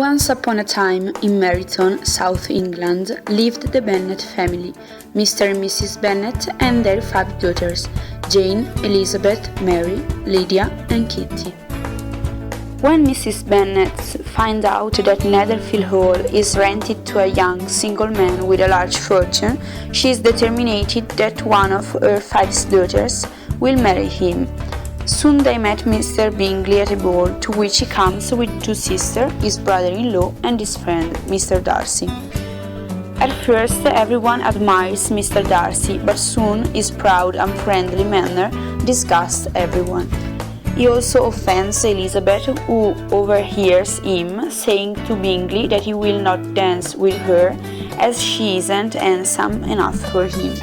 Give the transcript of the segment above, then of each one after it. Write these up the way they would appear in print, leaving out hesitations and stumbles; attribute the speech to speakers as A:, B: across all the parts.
A: Once upon a time, in Meryton, South England, lived the Bennet family, Mr. and Mrs. Bennet, and their 5 daughters, Jane, Elizabeth, Mary, Lydia, and Kitty. When Mrs. Bennet finds out that Netherfield Hall is rented to a young single man with a large fortune, she is determined that one of her 5 daughters will marry him. Soon they met Mr. Bingley at a ball, to which he comes with 2 sisters, his brother-in-law, and his friend, Mr. Darcy. At first, everyone admires Mr. Darcy, but soon his proud and friendly manner disgusts everyone. He also offends Elizabeth, who overhears him saying to Bingley that he will not dance with her, as she isn't handsome enough for him.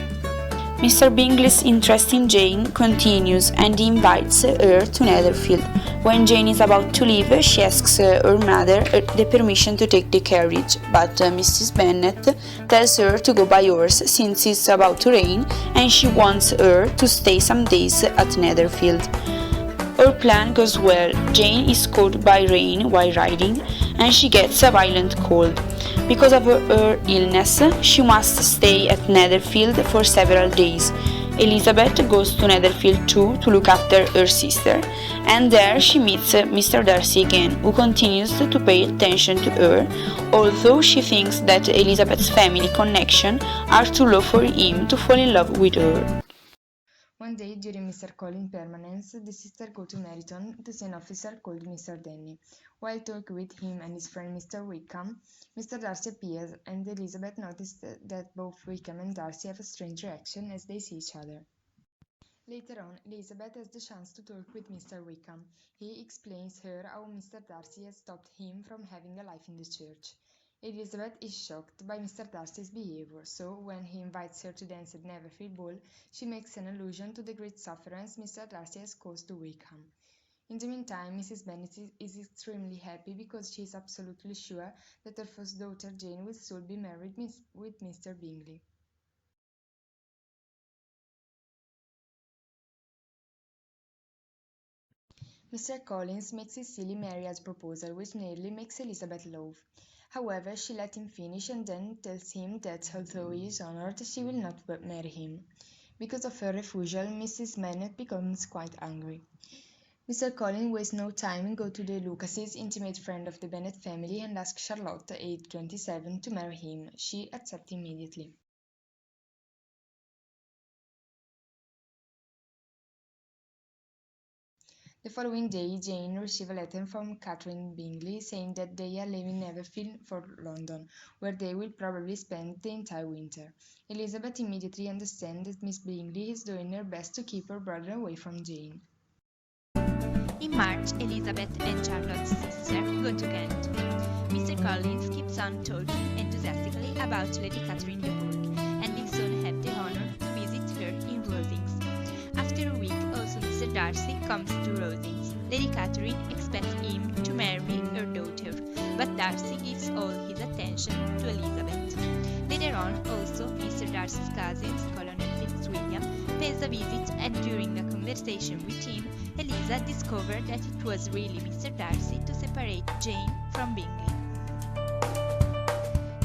A: Mr. Bingley's interest in Jane continues, and he invites her to Netherfield. When Jane is about to leave, she asks her mother the permission to take the carriage, but Mrs. Bennet tells her to go by horse since it's about to rain, and she wants her to stay some days at Netherfield. Her plan goes well. Jane is caught by rain while riding, and she gets a violent cold. Because of her illness, she must stay at Netherfield for several days. Elizabeth goes to Netherfield too to look after her sister, and there she meets Mr. Darcy again, who continues to pay attention to her, although she thinks that Elizabeth's family connection are too low for him to fall in love with her.
B: One day, during Mr. Collin's permanence, the sisters go to Meryton to see an officer called Mr. Denny. While talking with him and his friend Mr. Wickham, Mr. Darcy appears, and Elizabeth notices that both Wickham and Darcy have a strange reaction as they see each other. Later on, Elizabeth has the chance to talk with Mr. Wickham. He explains her how Mr. Darcy has stopped him from having a life in the church. Elizabeth is shocked by Mr. Darcy's behavior, so when he invites her to dance at Netherfield Ball, she makes an allusion to the great sufferance Mr. Darcy has caused to Wickham. In the meantime, Mrs. Bennet is extremely happy because she is absolutely sure that her first daughter Jane will soon be married with Mr. Bingley. Mr. Collins makes his silly marriage proposal, which nearly makes Elizabeth laugh. However, she lets him finish and then tells him that although he is honored, she will not marry him. Because of her refusal, Mrs. Bennet becomes quite angry. Mr. Collins wastes no time and goes to the Lucases, intimate friend of the Bennet family, and asks Charlotte, aged 27, to marry him. She accepts immediately. The following day, Jane receives a letter from Catherine Bingley saying that they are leaving Netherfield for London, where they will probably spend the entire winter. Elizabeth immediately understands that Miss Bingley is doing her best to keep her brother away from Jane.
C: In March, Elizabeth and Charlotte's sister go to Kent. Mr. Collins keeps on talking enthusiastically about Lady Catherine de Bourgh, and will soon have the honor to visit her in Rosings. After a week, also Mr. Darcy comes to Rosings. Lady Catherine expects him to marry her daughter, but Darcy gives all his attention to Elizabeth. Later on, also, Mr. Darcy's cousin, Colonel Fitzwilliam, pays a visit, and during a conversation with him, Eliza discovered that it was really Mr. Darcy to separate Jane from Bingley.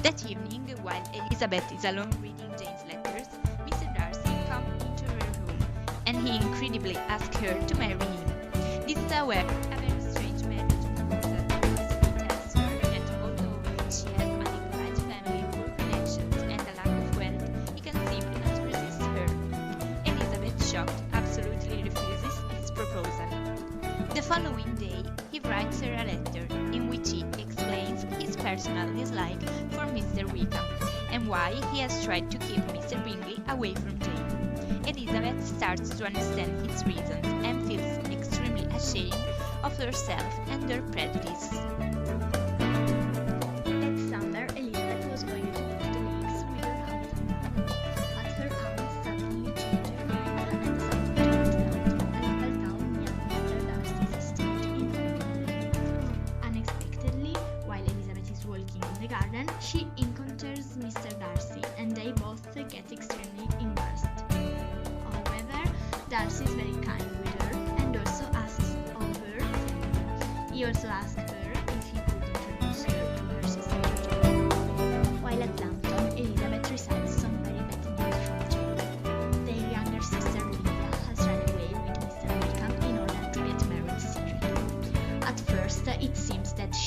C: That evening, while Elizabeth is alone reading Jane's letters, Mr. Darcy comes into her room, and he incredibly asks her to marry him. This is, however, a very strange marriage proposal, because he tells her that although she has a dignified family, poor connections, and a lack of wealth, he can simply not resist her. Elizabeth, shocked, absolutely refuses his proposal. The following day, he writes her a letter in which he explains his personal dislike for Mr. Wickham and why he has tried to keep Mr. Bingley away from Jane. Elizabeth starts to understand his reasons and feels extremely ashamed of herself and her prejudice.
D: That summer, Elizabeth was going to go to the lakes with her husband, but her aunt suddenly changed her mind and decided to visit a local town near Mr. Darcy's estate in London. Unexpectedly, while Elizabeth is walking in the garden, she encounters Mr. Darcy, and they both get extremely embarrassed. However, Darcy is very kind with her and also asks of her family. He also asks her if he could introduce her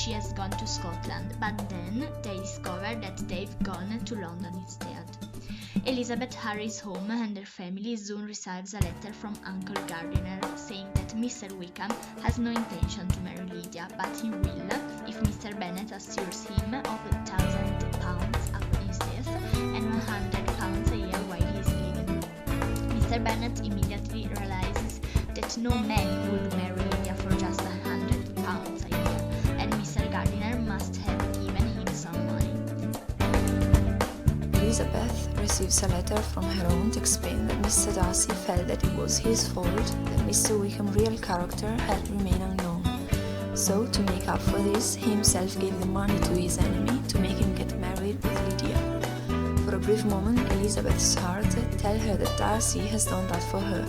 D: she has gone to Scotland, but then they discover that they've gone to London instead. Elizabeth hurries home and her family soon receives a letter from Uncle Gardiner saying that Mr. Wickham has no intention to marry Lydia, but he will if Mr. Bennet assures him of £1,000 upon his death and £100 a year while he is living. Mr. Bennet immediately realizes that no man would marry Lydia for just £100 a year, and Mr. Gardiner must have given him some money.
E: Elizabeth receives a letter from her aunt to explain that Mr. Darcy felt that it was his fault that Mr. Wickham's real character had remained unknown. So, to make up for this, he himself gave the money to his enemy to make him get married with Lydia. For a brief moment, Elizabeth's heart tells her that Darcy has done that for her.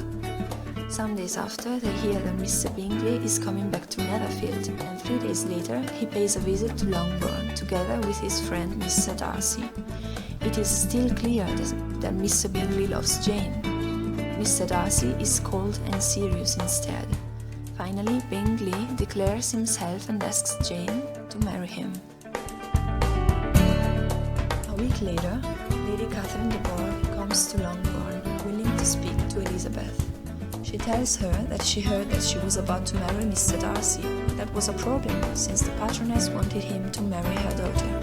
E: Some days after, they hear that Mr. Bingley is coming back to Netherfield, and 3 days later, he pays a visit to Longbourn, together with his friend Mr. Darcy. It is still clear that Mr. Bingley loves Jane. Mr. Darcy is cold and serious instead. Finally, Bingley declares himself and asks Jane to marry him. A week later, Lady Catherine de Bourgh comes to Longbourn, willing to speak to Elizabeth. She tells her that she heard that she was about to marry Mr. Darcy. That was a problem, since the Patroness wanted him to marry her daughter.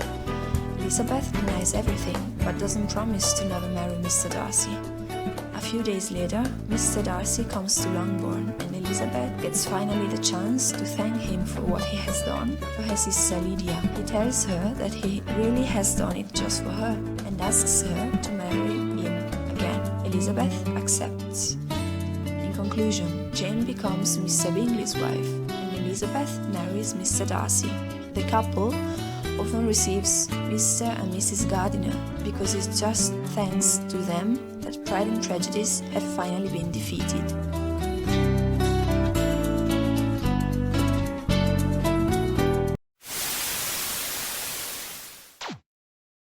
E: Elizabeth denies everything, but doesn't promise to never marry Mr. Darcy. A few days later, Mr. Darcy comes to Longbourn, and Elizabeth gets finally the chance to thank him for what he has done for her sister Lydia. He tells her that he really has done it just for her, and asks her to marry him again. Elizabeth accepts. In conclusion, Jane becomes Mr. Bingley's wife, and Elizabeth marries Mr. Darcy. The couple often receives Mr. and Mrs. Gardiner because it's just thanks to them that Pride and Prejudice have finally been defeated.